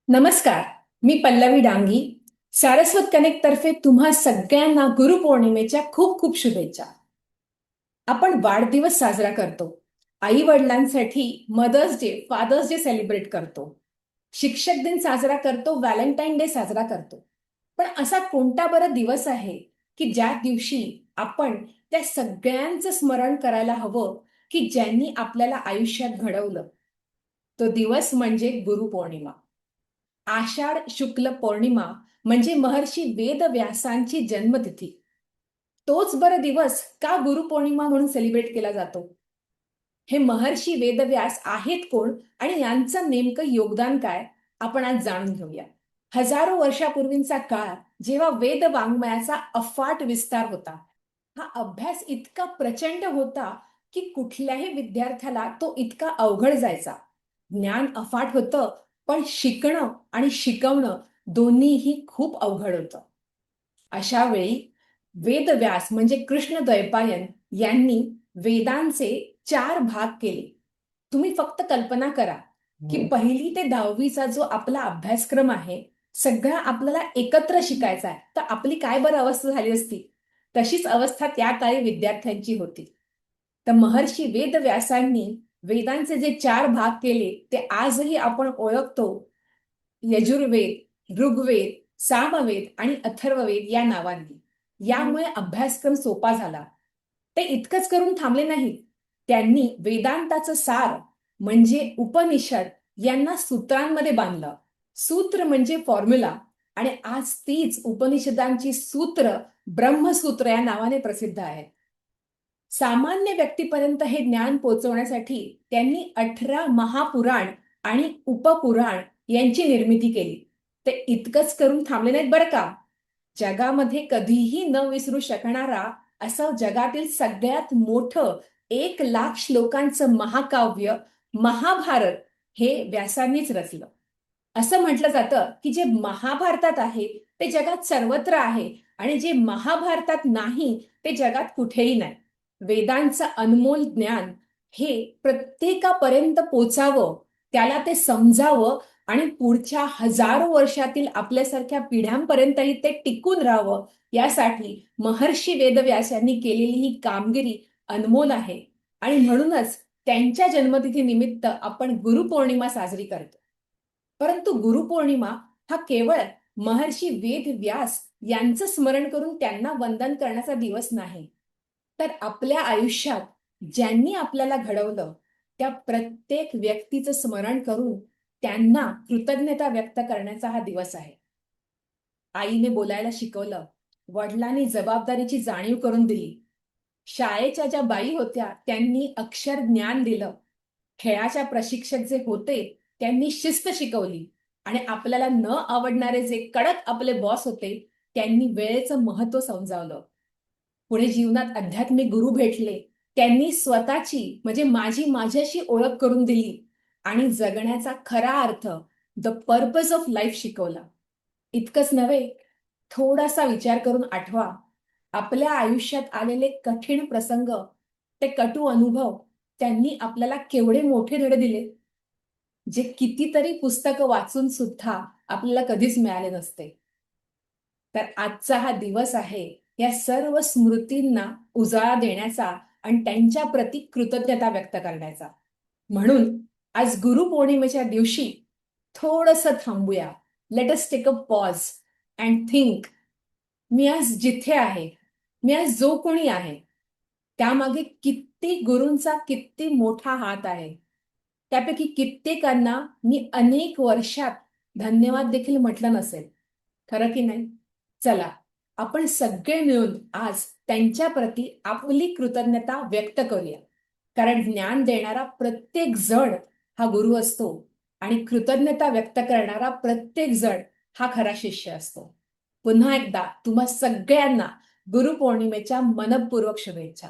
नमस्कार. मी पल्लवी डांगी. सारस्वत कनेक्ट तर्फे तुम्हा सगळ्यांना गुरुपौर्णिमेच्या खूप खूप शुभेच्छा. आपण वाढदिवस साजरा करतो. आई वडिलांसाठी mother's day, father's day celebrate करतो. शिक्षक दिन साजरा करतो, व्हॅलेंटाईन डे साजरा करतो. पण असा कोणता बरं दिवस आहे की ज्या दिवशी आपण त्या सगळ्यांचं स्मरण करायला हवं की ज्यांनी आपल्याला आयुष्यात घडवलं? तो दिवस म्हणजे गुरुपौर्णिमा. आषाढ शुक्ल पौर्णिमा म्हणजे महर्षी वेदव्यासांची जन्मतिथी. तोच बरं दिवस का गुरुपौर्णिमा म्हणून सेलिब्रेट केला जातो? हे महर्षी वेदव्यास आहेत कोण आणि यांचं नेमकं योगदान काय? आपण आज जाणून घेऊया. हजारो वर्षापूर्वींचा काळ, जेव्हा वेद वाङ्मयाचा अफाट विस्तार होता. हा अभ्यास इतका प्रचंड होता की कुठल्याही विद्यार्थ्याला तो इतका अवघड जायचा. ज्ञान अफाट होतं, पण शिकणं आणि शिकवणं दोन्हीही खूप अवघड होतं. अशा वेळी वेदव्यास म्हणजे कृष्णद्वैपायन यांनी वेदांचे 4 भाग केले. तुम्ही फक्त कल्पना करा की 1ली ते 10वीचा जो आपला अभ्यासक्रम आहे, सगळा आपल्याला एकत्र शिकायचा आहे. तर आपली काय बरं अवस्था झाली असती? तशीच अवस्था त्या काळी विद्यार्थ्यांची होती. तर महर्षी वेदव्यासांनी वेदांचे जे 4 भाग केले, ते आजही आपण ओळखतो. यजुर्वेद, ऋग्वेद, सामवेद आणि अथर्ववेद या नावांनी. यामुळे अभ्यासक्रम सोपा झाला. ते इतकंच करून थांबले नाहीत. त्यांनी वेदांताचं सार म्हणजे उपनिषद यांना सूत्रांमध्ये बांधलं. सूत्र म्हणजे फॉर्म्युला आणि आज तीच उपनिषदांची सूत्र ब्रह्मसूत्र या नावाने प्रसिद्ध आहेत. सामान्य व्यक्तीपर्यंत हे ज्ञान पोहोचवण्यासाठी त्यांनी 18 महापुराण आणि उपपुराण यांची निर्मिती केली. ते इतकंच करून थांबले नाहीत बरं का. जगामध्ये कधीही न विसरू शकणारा असं जगातील सगळ्यात मोठं 1,00,000 श्लोकांचं महाकाव्य महाभारत हे व्यासांनीच रचलं. असं म्हटलं जातं की जे महाभारतात आहे ते जगात सर्वत्र आहे आणि जे महाभारतात नाही ते जगात कुठेही नाही. वेदांचं अनमोल ज्ञान हे प्रत्येकापर्यंत पोचावं, त्याला ते समजावं आणि पुढच्या हजारो वर्षातील आपल्यासारख्या पिढ्यांपर्यंतही ते टिकून राहावं, यासाठी महर्षी वेदव्यास यांनी केलेली ही कामगिरी अनमोल आहे. आणि म्हणूनच त्यांच्या जन्मतिथीनिमित्त आपण गुरुपौर्णिमा साजरी करतो. परंतु गुरुपौर्णिमा हा केवळ महर्षी वेद व्यास यांचं स्मरण करून त्यांना वंदन करण्याचा दिवस नाही, तर आपल्या आयुष्यात ज्यांनी आपल्याला घडवलं त्या प्रत्येक व्यक्तीचं स्मरण करून त्यांना कृतज्ञता व्यक्त करण्याचा हा दिवस आहे. आईने बोलायला शिकवलं, वडिलांनी जबाबदारीची जाणीव करून दिली, शाळेच्या ज्या बाई होत्या त्यांनी अक्षर ज्ञान दिलं, खेळाच्या प्रशिक्षक जे होते त्यांनी शिस्त शिकवली आणि आपल्याला न आवडणारे जे कडक आपले बॉस होते त्यांनी वेळेचं महत्त्व समजावलं. पुढे जीवनात आध्यात्मिक गुरु भेटले, त्यांनी स्वतःची म्हणजे माझ्याशी ओळख करून दिली आणि जगण्याचा खरा अर्थ, द पर्पज ऑफ लाईफ शिकवला. इतकंच नव्हे, थोडासा विचार करून आठवा, आपल्या आयुष्यात आलेले कठीण प्रसंग, ते कटू अनुभव त्यांनी आपल्याला केवढे मोठे धडे दिले, जे कितीतरी पुस्तकं वाचून सुद्धा आपल्याला कधीच मिळाले नसते. तर आजचा हा दिवस आहे या सर्व स्मृतींना उजाळा देण्याचा आणि त्यांच्या प्रती कृतज्ञता व्यक्त करण्याचा. म्हणून आज गुरुपौर्णिमेच्या दिवशी थोडंसं थांबूया. Let us take a pause and think. मी आज जिथे आहे, मी आज जो कोणी आहे, त्यामागे किती गुरूंचा किती मोठा हात आहे. त्यापैकी कित्येकांना मी अनेक वर्षात धन्यवाद देखील म्हटलं नसेल. खरं की नाही? चला, आपण सगळे मिळून आज त्यांच्याप्रती आपली कृतज्ञता व्यक्त करूया. कारण ज्ञान देणारा प्रत्येक जण हा गुरु असतो आणि कृतज्ञता व्यक्त करणारा प्रत्येक जण हा खरा शिष्य असतो. पुन्हा एकदा तुम्हा सगळ्यांना गुरुपौर्णिमेच्या मनःपूर्वक शुभेच्छा.